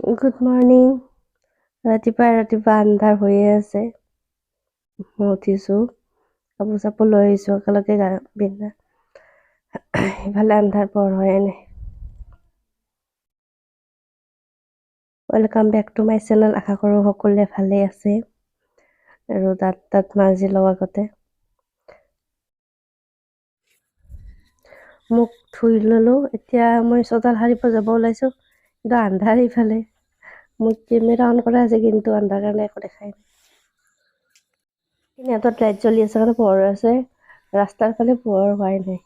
Good morning. ৰাতিপুৱা আন্ধাৰ হৈয়ে আছে। মই উঠিছোঁ, কাপোৰ চাপোৰ লৈ আহিছোঁ একেলগে গা পিন্ধা। ইফালে আন্ধাৰ পোহৰ হয়ে নাই। Welcome back to my channel. আশা কৰোঁ সকলোৱে ভালেই আছে আৰু দাঁত মাজি লওঁ আগতে। মুখ ধুই ল'লোঁ। এতিয়া মই চোতাল সাৰিব যাব ওলাইছোঁ, কিন্তু আন্ধাৰ ইফালে। মোৰ কেমেৰা অন কৰা আছে, কিন্তু আন্ধাৰ কাৰণে একো দেখাই নাই। সিহঁতৰ লাইট জ্বলি আছে কাৰণে পোহৰ আছে, ৰাস্তাৰ ফালে পোহৰ হোৱাই নাই।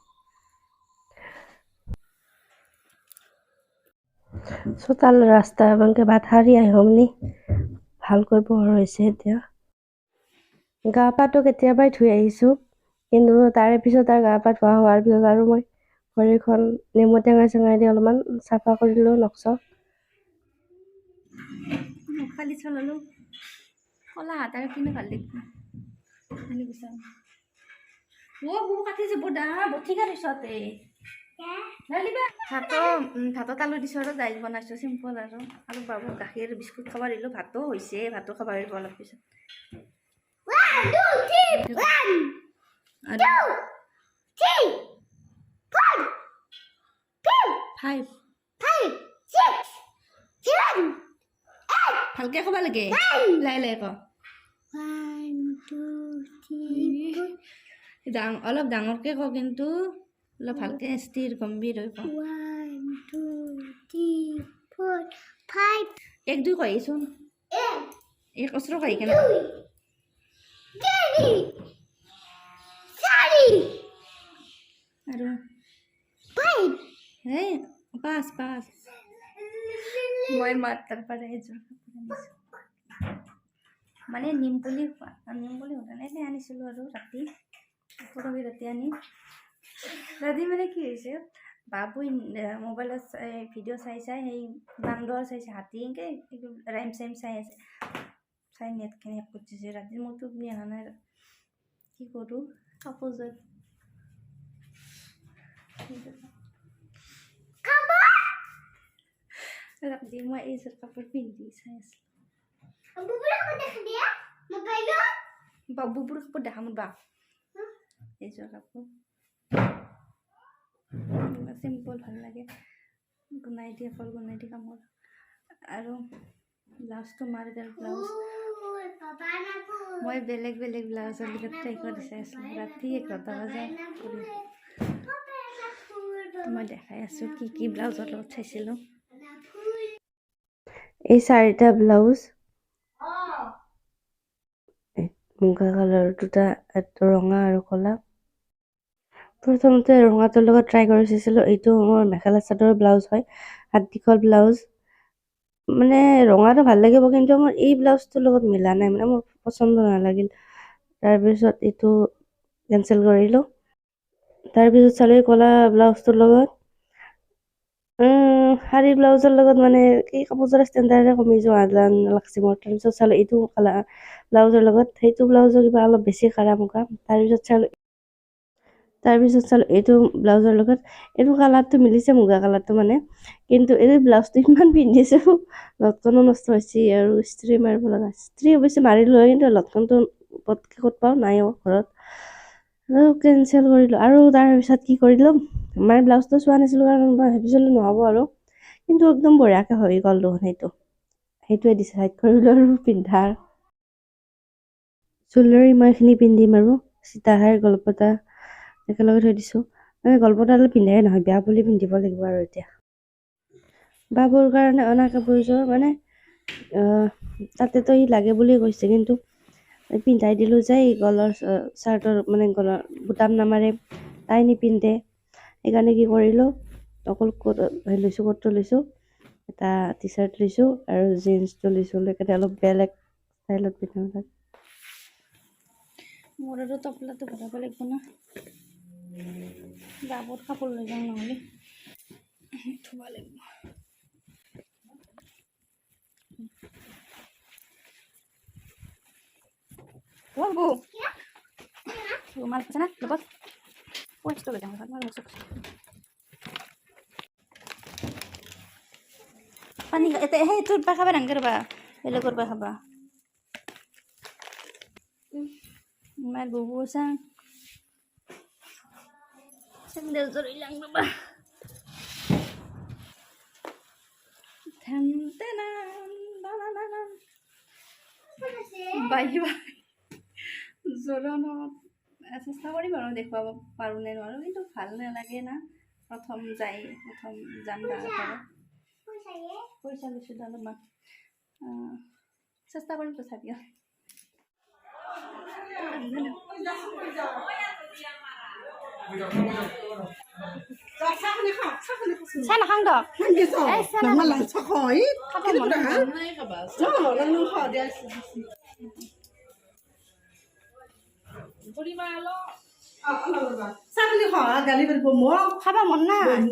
চোতাল ৰাস্তা এনেকৈ ভাত সাৰি আহিম নি, ভালকৈ পোহৰ হৈছে এতিয়া। গা পাটো কেতিয়াবাই ধুই আহিছোঁ, কিন্তু তাৰে পিছত আৰু গা পা ধোৱা হোৱাৰ পিছত আৰু মই ভৰিখন নেমু টেঙা চেঙাই দি অলপমান চাফা কৰি দিলোঁ নখচক। খালি চলালোঁ কলা হাত আৰু কিনে ভাল লাগিব খালি গুচা বু কাটি যাব দা বঠিকা পিছতে ভাতত আলু দিছোঁ আৰু দাইল বনাইছোঁ চিম্পল আৰু বাবু গাখীৰ বিস্কুট খাব দিলোঁ। ভাতো হৈছে, ভাতো খাব পাৰিব অলপ পিছত। ভালকে খাব লাগে, লাই লাই ক অলপ ডাঙৰকে ক, কিন্তু অলপ ভালকে স্থিৰ গম্ভীৰ হৈ ক। 1 2 3 4 5 1 2 কহিছোন, এক অস্ত্ৰ কহি কেনে আৰু 5 হে 5 5 মই মাতাৰ পৰা এযোৰ মানে নিমপুলি হোৱা নাই আনিছিলোঁ আৰু ৰাতি পৰহি ৰাতি আনি ৰাতি মানে কি হৈছে, বাবুই মোবাইলত ভিডিঅ' চাই সেই বান্দৰ চাইছে, হাতী এনেকৈ ৰাইম চাইম চাই আছে, চাই নেটখিনি শেষ কৰি দিছে। ৰাতি মোৰ টোপনি অহা নাই, কি কৰোঁ। কাপোৰযোৰ ৰাতি মই এইযোৰ কাপোৰ পিন্ধি চাই আছিলোঁ। বাবুবোৰ কাপোৰ দেখাম বা এইযোৰ কাপোৰ চিম্পল ভাল লাগে, গুণাই দি অকল গুণাই দি কামোৰ। আৰু ব্লাউজটো মাৰ্কেট ব্লাউজ মই বেলেগ ব্লাউজৰ লগত ট্ৰাই কৰি চাই আছিলোঁ। ৰাতি 11টা বজাত মই দেখাই আছোঁ কি ব্লাউজৰ লগত চাইছিলোঁ। এই 4টা ব্লাউজ, মুগা কালাৰ দুটা, ৰঙা আৰু ক'লা। প্ৰথমতে ৰঙাটোৰ লগত ট্ৰাই কৰি চাইছিলোঁ। এইটো মোৰ মেখেলা চাদৰ ব্লাউজ হয়, হাত দীঘল ব্লাউজ। মানে ৰঙাটো ভাল লাগিব, কিন্তু মোৰ এই ব্লাউজটোৰ লগত মিলা নাই, মানে মোৰ পচন্দ নালাগিল। তাৰপিছত এইটো কেঞ্চেল কৰিলোঁ। তাৰপিছত চালোঁ ক'লা ব্লাউজটোৰ লগত, শাৰী ব্লাউজৰ লগত মানে এই কাপোৰযোৰ ষ্টেণ্ডাৰ্ডে কমি যোৱা লাগছে মোৰ। তাৰপিছত চালোঁ এইটো কালাৰ ব্লাউজৰ লগত, সেইটো ব্লাউজৰ কিবা অলপ বেছি কাঢ়া মুগা। তাৰপিছত চালোঁ এইটো ব্লাউজৰ লগত, এইটো কালাৰটো মিলিছে মুগা কালাৰটো মানে, কিন্তু এই ব্লাউজটো ইমান পিন্ধিছোঁ লটকনো নষ্ট হৈছে আৰু ইস্ত্ৰি মাৰিব লগা। ইস্ত্ৰি অৱশ্যে মাৰিলোঁ হয়, কিন্তু লটকনটো পটকৈ ক'ত পাওঁ, নাই ঘৰত, কেঞ্চেল কৰিলোঁ। আৰু তাৰপিছত কি কৰিলোঁ, আমাৰ ব্লাউজটো চোৱা নাছিলোঁ কাৰণ মই ভাবিছিলোঁ নহ'ব আৰু, কিন্তু একদম বঢ়িয়াকৈ হৈ গ'ল দেখোন। সেইটোৱে ডিচাইড কৰিলোঁ আৰু পিন্ধাৰ। জুৱেলাৰী মই এইখিনি পিন্ধিম আৰু সীতাহাৰ গলপতা একেলগে থৈ দিছোঁ। মানে গলপতাডাল পিন্ধাই নহয়, বেয়া বুলি পিন্ধিব লাগিব আৰু এতিয়া। বাবুৰ কাৰণে অনা কাপোৰযোৰ মানে তাতেতো ই লাগে বুলি কৈছে, কিন্তু পিন্ধাই দিলোঁ যে গলৰ চাৰ্টৰ মানে গলৰ বুটাম নামাৰে, তাই নিপিন্ধে। সেইকাৰণে কি কৰিলোঁ, অকল কোটটো লৈছোঁ, এটা টি চাৰ্ট লৈছোঁ আৰু জিন্সটো লৈছোঁ, সেইকাৰণে অলপ বেলেগ ষ্টাইলত পিন্ধাম। মোৰ আৰু টপলাটো ভৰাব লাগিব না, বাবুৰ কাপোৰ লৈ যাওঁ, নহ'লে থ'ব লাগিব। বৌ ৰুমাল আছে না লগত, পইচটো লৈ যাওঁ। পানী এতিয়া সেইটোত পৰা খাবা ডাঙৰ ৰ'বা বেলেগৰ পৰা খাবা মাৰ বুবু চাং চেন্দেল জৰি লাং ৰ'বা বাই জোৰণত চেষ্টা কৰিম আৰু দেখুৱাব পাৰোঁ নে নোৱাৰোঁ কিন্তু ভাল নালাগে না প্ৰথম যাম পইচা লৈছোঁ অলপমান চেষ্টা কৰিম তথাপিও চাহ নাখাং দক খাবা মন নাই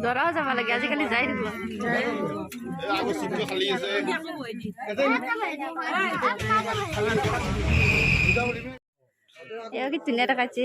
দৰাও যাব লাগে আজিকালি যাই কি ধুনীয়া এটা কাটছি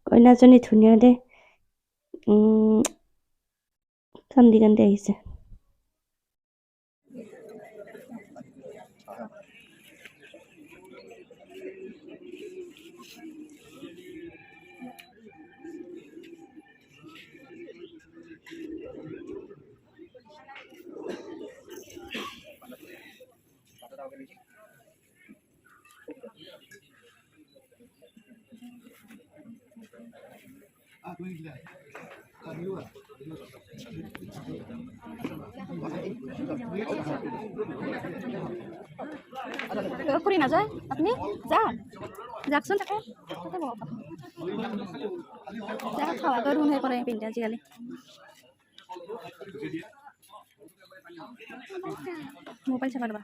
কইনাজনী ধুনীয়া দে কান্দি কান্দি আহিছে ফুৰি নাযায় আপুনি যাওকচোন তাকে খাৱাটো ৰুণে কৰে পিন্ধে আজিকালি মোবাইল চাবা ৰ'বা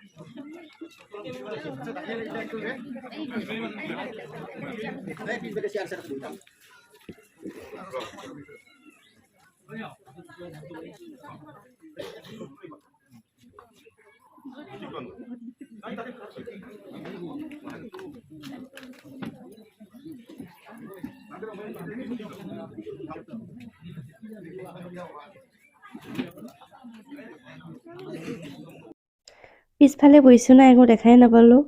পিছফালে বহিছোঁ না একো দেখাই নাপালোঁ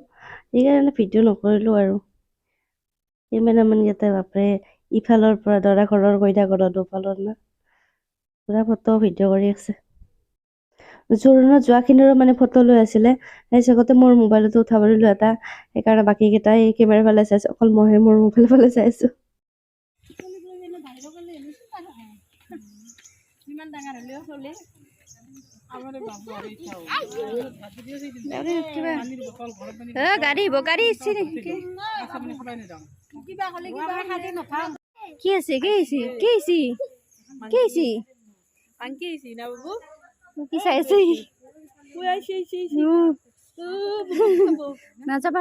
সেইকাৰণে ভিডিঅ' নকৰিলোঁ আৰু কেমেৰামেনকেইটা বাপৰে ইফালৰ পৰা দৰা ঘৰৰ কইনা ঘৰৰ দুফালৰ না পুৰা ফটো ভিডিঅ' কৰি আছে জোৰোণত যোৱাখিনিৰো মানে ফটো লৈ আছিলে সেই চাগতে মোৰ মোবাইলতো উঠাবলৈ লৈ এটা সেইকাৰণে বাকীকেইটা এই কেমেৰাৰ ফালে চাইছোঁ অকল মইহে মোৰ মোবাইল ফালে চাইছোঁ গাড়ী কি আছে কি চাইছে নাযাবা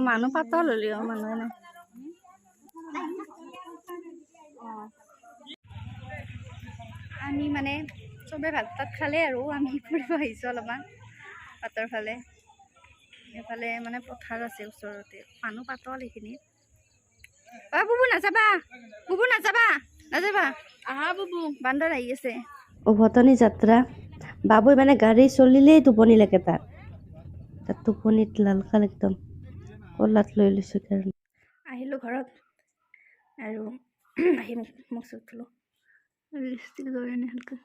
মানুহ পাতল হলি মানুহে নাই আমি মানে চবে ভাত তাত খালে আৰু আমি ফুৰিব আহিছোঁ অলপমান পাতৰ ফালে এইফালে মানে পথাৰ আছে ওচৰতে মানুহ পাতল এইখিনি বুবু নাযাবা আহা বুবু বান্দৰ আহি আছে উভতনি যাত্ৰা বাবুই মানে গাড়ী চলিলেই টোপনি লাগে তাৰ টোপনিত লালকাল একদম কলাত লৈ লৈছোঁ কাৰণে আহিলোঁ ঘৰত আৰু আহি মুখ চুখ ধুলোঁ লিপষ্টিক লগাই নে ভালকৈ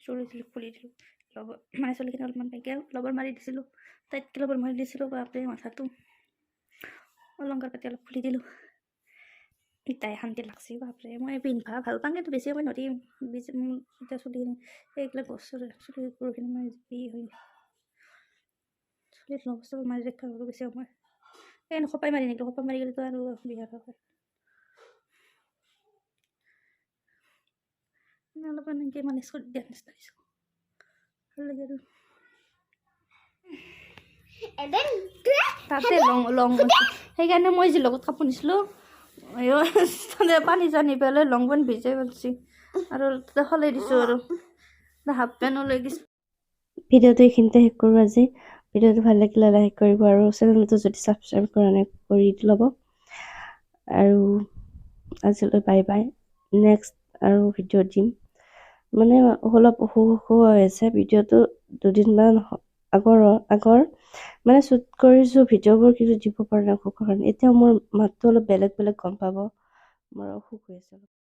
চুলি ফুলি দিলোঁ লগৰ মানে চুলিখিনি অলপমান পাইকে লগৰ মাৰি দিছিলোঁ টাইটকৈ লগৰ মাৰি দিছিলোঁ বাপৰে মাথাটো অলংকাৰ পাতি অলপ খুলি দিলোঁ ইটাই শান্তি লাগছি বাপৰে মই পিন্ধা ভাল পাওঁ কিন্তু বেছি সময় নৰিম এতিয়া চুলিখিনি এইগিলা গছৰ চুলি গৰুখিনি মই যি হৈ চুলিত নবস্তু মাৰি দেখা আৰু বেছি সময় এই খপাই মাৰি নিদিলোঁ খপাই মাৰি গ'লেতো আৰু বিহাৰ হয় অলপমান এনেকৈ মালিচ কৰি দিয়া নিচিনা হৈছে ভাল লাগে আৰু তাতে লং সেইকাৰণে মই যি লগত কাপোৰ নিছিলোঁ পানী চানি পেলাই লং পেণ্ট ভিজাই পেলাইছি আৰু তাতে সলাই দিছোঁ আৰু হাফ পেণ্টো লৈ গৈছোঁ ভিডিঅ'টো এইখিনিতে শেষ কৰোঁ আজি ভিডিঅ'টো ভাল লাগিলে লাইক কৰিব আৰু চেনেলটো যদি ছাবস্ক্ৰাইব কৰা নাই কৰি ল'ব আৰু আজিলৈ বাই বাই নেক্সট আৰু ভিডিঅ' দিম মানে অলপ অসুখ হৈ আছে ভিডিঅ'টো দুদিনমান আগৰ মানে শ্বুট কৰিছোঁ ভিডিঅ'বোৰ কিন্তু দিব পৰা নাই অসুখৰ কাৰণে এতিয়া মোৰ মাতটো অলপ বেলেগ গম পাব মোৰ অসুখ হৈ আছে